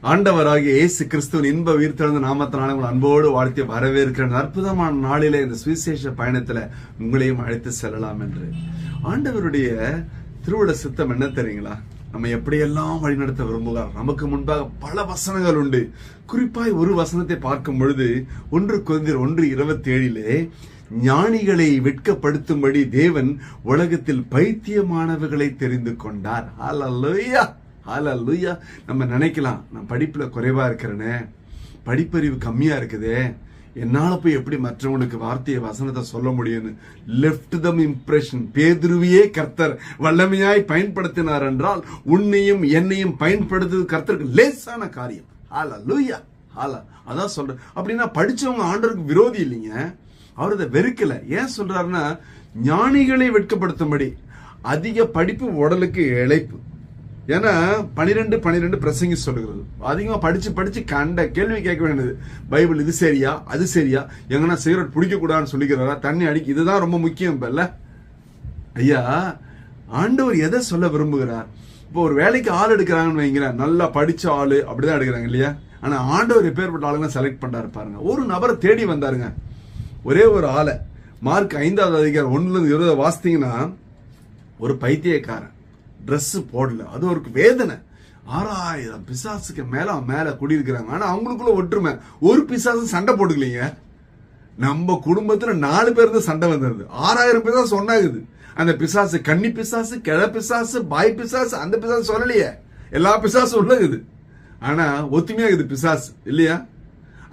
ஆண்டவராகிய இயேசு கிறிஸ்துவின் இன்ப உயிர்த்தெழுந்த நாமத்தினால உங்கள் அன்போடு வாழ்த்தி வரவேற்கிற அற்புதமான நாளிலே இந்த சுவிசேஷ பயணத்துல உங்களையும் அழைத்து செல்லலாம் என்று. ஆண்டவருடைய திருவுள சித்தம் என்ன தெரியுங்களா? நம்ம எப்படியெல்லாம் வழிநடத்த விரும்புகிறார். நமக்கு முன்பாக பல வசனங்கள் உண்டு. குறிப்பாய் ஒரு வசனத்தை பார்க்கும் பொழுது 1 கொரிந்தியர் 1:27 ஞானிகளை வெட்கப்படுத்தும்படி தேவன் உலகத்தில் பைத்தியமானவர்களை தெரிந்து கொண்டார். ஹல்லேலூயா, ஹல்லேலூயா. நம்ம நினைக்கலாம், நான் படிப்புல குறைவா இருக்கிறேனே, படிப்பறிவு கம்மியா இருக்குதே, என்னால போய் எப்படி மற்றவங்களுக்கு வார்த்தையை வசனத்தை சொல்ல முடியும்னு. லெஃப்ட் தம் இம்ப்ரெஷன். பேதுருவையே கர்த்தர் வல்லமையாய் பயன்படுத்தினார் என்றால் உன்னையும் என்னையும் பயன்படுத்துவது கர்த்தருக்கு லேசான காரியம். ஹல்லேலூயா, அதான் சொல்றேன். அப்படின்னா படிச்சவங்க ஆண்டவருக்கு விரோதி இல்லைங்க, அவர் அதை வெறுக்கல. ஏன் சொல்றாருன்னா, ஞானிகளை வெட்கப்படுத்தும்படி. அதிக படிப்பு உடலுக்கு இழைப்பு. ஏன்னா 12 பிரசங்கி சொல்லுகிறது. அதிகமா படிச்சு கண்ட கேள்வி கேட்க வேண்டியது. பைபிள் இது சரியா அது சரியா, எங்கன்னா சிகரெட் பிடிக்க கூடாதுன்னு சொல்லிக்கிறாரா, தண்ணி அடிக்க, இதுதான் ரொம்ப முக்கியம். இல்ல ஐயா, ஆண்டவர் எதை சொல்ல விரும்புகிறார்? இப்போ ஒரு வேலைக்கு ஆள் எடுக்கிறாங்கன்னு வைங்களேன், நல்லா படிச்ச ஆளு அப்படிதான் எடுக்கிறாங்க இல்லையா? ஆனா ஆண்டவர் எப்பேற்பட்ட ஆளுங்க செலக்ட் பண்றாரு பாருங்க. ஒரு நபரை தேடி வந்தாருங்க, ஒரே ஒரு ஆளை. மார்க் 5வது அதிகாரம் 1-20 வாசித்தீங்கன்னா, ஒரு பைத்தியக்காரன் ட்ரெஸ் போடல, அது ஒரு வேதனை. 6000 பிசாசுக்கு மேல குடியிருக்கிறாங்க. ஆனா அவங்களுக்குள்ள ஒற்றுமை. ஒரு பிசாசு சண்டை போட்டுக்கலீங்க. நம்ம குடும்பத்துல 4 பேருக்கு சண்டை வந்தது. 6000 பிசாசு ஒன்னாகுது. அந்த பிசாசு கன்னி பிசாசு, கிழ பிசாசு, பாய் பிசாசு, அந்த பிசாசு சொல்லலையே, எல்லா பிசாசு உள்ளது. ஆனா ஒத்துமையாகுது பிசாசு இல்லையா?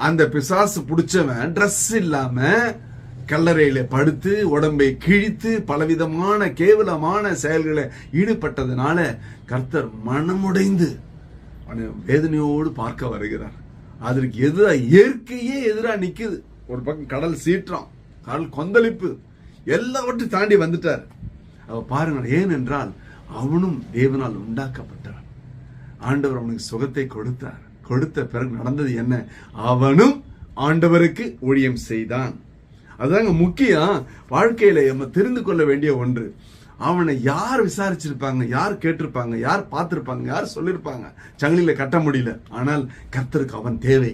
அந்த பிசாசு பிடிச்சவன் ட்ரெஸ் இல்லாம கல்லறையில படுத்து உடம்பை கிழித்து பலவிதமான கேவலமான செயல்களை ஈடுபட்டதுனால கர்த்தர் மனமுடைந்து வேதனையோடு பார்க்க வருகிறார். அதற்கு எதிரா இயற்கையே எதிரா நிக்குது. ஒரு பக்கம் கடல் சீற்றம், கடல் கொந்தளிப்பு, எல்லாவற்றையும் தாண்டி வந்துட்டார். அவ பாருங்க, ஏனென்றால் அவனும் தேவனால் உண்டாக்கப்பட்டார். ஆண்டவர் அவனுக்கு சுகத்தை கொடுத்தார். கொடுத்த பிறகு நடந்தது என்ன? அவனும் ஆண்டவருக்கு ஊழியம் செய்தான். அதுதாங்க முக்கியம். வாழ்க்கையில நம்ம தெரிந்து கொள்ள வேண்டிய ஒன்று. அவனை யார் விசாரிச்சிருப்பாங்க, யார் கேட்டிருப்பாங்க, யார் பார்த்திருப்பாங்க, யார் சொல்லிருப்பாங்க, சங்கிலியில கட்ட முடியல. ஆனால் கர்த்தருக்கு அவன் தேவை.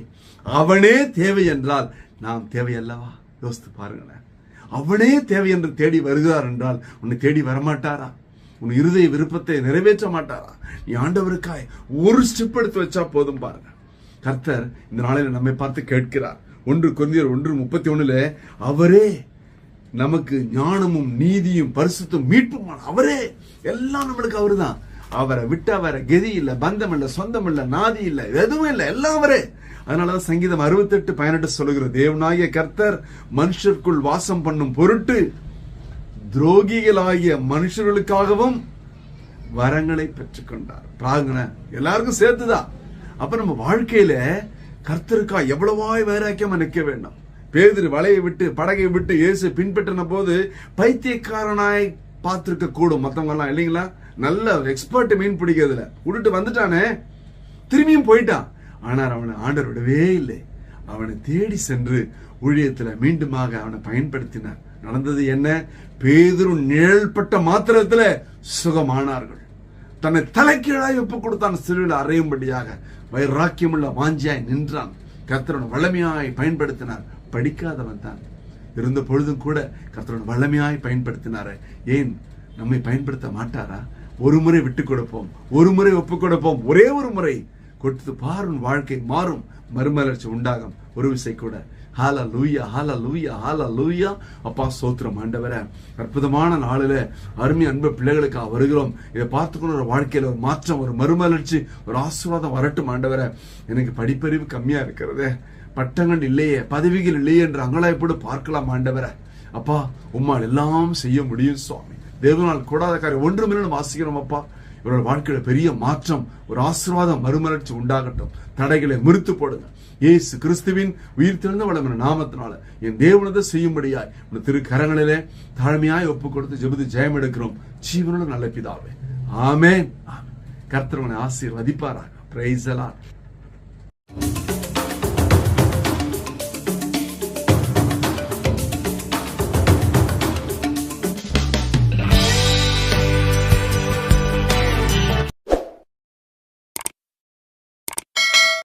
அவனே தேவை என்றால் நாம் தேவை அல்லவா? யோசித்து பாருங்களேன். அவனே தேவை என்று தேடி வருகிறார் என்றால் உன்னை தேடி வரமாட்டாரா? உன் இருதய விருப்பத்தை நிறைவேற்ற மாட்டாரா? நீ ஆண்டவருக்காய் ஒரு ஸ்டெப் எடுத்து வச்சா போதும். பாருங்க, கர்த்தர் இந்த நாளில் நம்மை பார்த்து கேட்கிறார். 1 கொரிந்தியர் 1:31 அவரே நமக்கு ஞானமும் நீதியும் பரிசுத்தம் மீட்புமான அவரே. எல்லாம் நம்மளுக்கு அவரு தான். அவரை விட்டு வேற கதி இல்ல, பந்தம் இல்ல, சொந்தம் இல்ல, நாதி இல்ல, எதுவும் இல்ல, எல்லாம் அவரே. அதனாலதான் சங்கீதம் 68:18 சொல்லுகிற, தேவனாகிய கர்த்தர் மனுஷருக்குள் வாசம் பண்ணும் பொருட்டு துரோகிகளாகிய மனுஷர்களுக்காகவும் வரங்களை பெற்றுக்கொண்டார். எல்லாருக்கும் சேர்த்துதான். அப்ப நம்ம வாழ்க்கையில கர்த்தருக்கா எவ்வளவாய் வைராக்கியமா நிற்க வேண்டும். பேதுரு வலையை விட்டு படகை விட்டு இயேசு பின்பற்றின போது பைத்தியக்காரனாய் பார்த்திருக்க கூடும் மத்தவங்க எல்லாம் இல்லைங்களா? நல்ல எக்ஸ்பர்ட் மீன் பிடிக்கிறதுல விட்டுட்டு வந்துட்டானே, திரும்பியும் போயிட்டான். ஆனால் அவனை ஆண்டவர் விடவே இல்லை. அவனை தேடி சென்று ஊழியத்துல மீண்டுமாக அவனை பயன்படுத்தினார். நடந்தது என்ன? பேதுரு நிழல்பட்ட மாத்திரத்துல சுகமானார்கள். தன்னை தலைக்கீழாய் ஒப்பு கொடுத்தான். சிலுவையில் அறையும்படியாக வைராக்கியமுள்ள வாஞ்சியாய் நின்றான். கர்த்தரோட வல்லமையாய் பயன்படுத்தினார். படிக்காதவன் தான் இருந்த பொழுதும் கூட கர்த்தரோட வல்லமையாய் பயன்படுத்தினாரு. ஏன் நம்மை பயன்படுத்த மாட்டாரா? ஒரு முறை விட்டு கொடுப்போம், ஒரு முறை ஒப்பு கொடுப்போம், ஒரே ஒரு முறை கொடுத்து பாரும், வாழ்க்கை மாறும், மறுமலர்ச்சி உண்டாகும். ஒரு விசை கூட ஹல்லேலூயா, ஹல்லேலூயா, ஹல்லேலூயா. அப்பா ஸ்தோத்திரம் ஆண்டவரே. அற்புதமான நாளில அருமை அன்பு பிள்ளைகளுக்காக வருகிறோம். இதை பார்த்துக்கொண்டு ஒரு வாழ்க்கையில ஒரு மாற்றம், ஒரு மறுமலர்ச்சி, ஒரு ஆசீர்வாதம் வரட்டும் ஆண்டவரே. எனக்கு படிப்பறிவு கம்மியா இருக்கிறதே, பட்டங்கள் இல்லையே, பதவிகள் இல்லையே என்று அங்கலாய்ப்போடு பார்க்கலாம் ஆண்டவரே. அப்பா உம்மால் எல்லாம் செய்ய முடியும் சுவாமி. தேவனால் கூடாத காரியம் ஒன்றுமில்லை வாசிக்கிறோம் அப்பா. இவரோட வாழ்க்கையில பெரிய மாற்றம், ஒரு ஆசீர்வாதம், மறுமலர்ச்சி உண்டாகட்டும். தடைகளை முறித்து போடுங்க. இயேசு கிறிஸ்துவின் உயிர்த்தெழுந்த வல்லமையான நாமத்தினால என் தேவனதை செய்யும்படியாய் உன் திரு கரங்களிலே தாழ்மையாய் ஒப்பு கொடுத்து ஜெபித்து ஜெயம் எடுக்கிறோம் ஜீவனோட நல்ல பிதாவே. ஆமென். கர்த்தர் உன்னை ஆசீர்வதிப்பாராக. Praise the Lord.